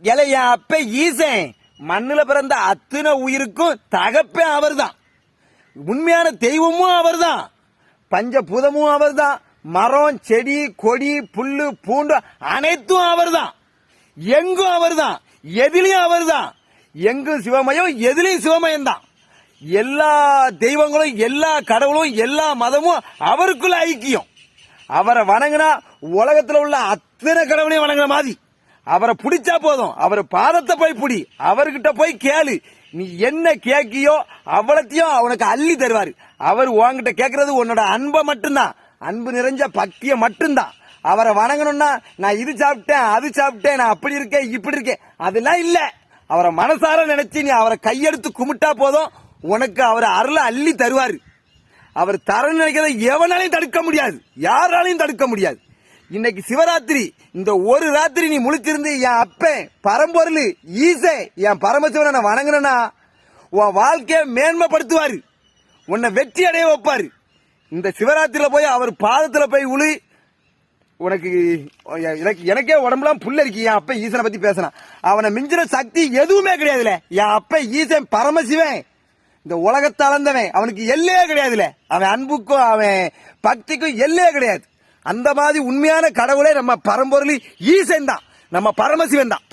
என் அப்ப ஈசன் மண்ணுல பிறந்த அத்தனை உயிருக்கும் தகப்பே அவர்தான். உண்மையான தெய்வமும் அவர்தான். பஞ்சபூதமும் அவர்தான். மரம், செடி, கொடி, புல்லு, பூண்டு அனைத்தும் அவர்தான். எங்கும் அவர்தான். எதிலையும் அவர்தான். எங்கும் சிவமயம், எதிலையும் சிவமயம் தான். எல்லா தெய்வங்களும், எல்லா கடவுளும், எல்லா மதமும் அவருக்குள்ள ஐக்கியம். அவரை வணங்கினா உலகத்துல உள்ள அத்தனை கடவுளையும் வணங்குற மாதிரி. அவரை பிடிச்சா போதும். அவர் பாதத்தை போய் பிடி, அவர்கிட்ட போய் கேளு. நீ என்ன கேக்கியோ அவ்வளத்தையும் அவனுக்கு அள்ளி தருவாரு. அவர் உன்கிட்ட கேட்கறது உன்னோட அன்பை மட்டும்தான். அன்பு நிறைஞ்ச பக்திய மட்டும்தான். அவரை வணங்கணும்னா நான் இது சாப்பிட்டேன், அது சாப்பிட்டேன், நான் அப்படி இருக்கேன், இப்படி இருக்கேன், அதெல்லாம் இல்ல. அவரை மனசார நினைச்சு நீ அவரை கையெடுத்து கும்பிட்டா போதும், உனக்கு அவர் அருளை அள்ளி தருவாரு. அவர் தரன்னு நினைக்கிறத எவனாலையும் தடுக்க முடியாது, யாராலையும் தடுக்க முடியாது. இன்னைக்கு சிவராத்திரி, இந்த ஒரு ராத்திரி நீ முழிச்சிருந்து என் அப்பன் பரம்பொருள் ஈசை என் பரமசிவனை வணங்கினா உன் வாழ்க்கைய மேன்மைப்படுத்துவாரு, உன்னை வெற்றி அடைய வைப்பாரு. இந்த சிவராத்திரியில போய் அவர் பாதத்துல போய் உழு. உனக்கு எனக்கே உடம்புலாம் புல்லரிக்கு. என் அப்ப ஈசனை பத்தி பேசினான். அவனை மிஞ்சின சக்தி எதுவுமே கிடையாதுல. என் அப்ப ஈசன் பரமசிவன், இந்த உலகத்தை அளந்தவன். அவனுக்கு எல்லையே கிடையாதுல. அவன் அன்புக்கும் அவன் பக்திக்கும் எல்லையே கிடையாது. அந்த மாதிரி உண்மையான கடவுளே நம்ம பரம்பொருள் ஈசன் தான், நம்ம பரமசிவன் தான்.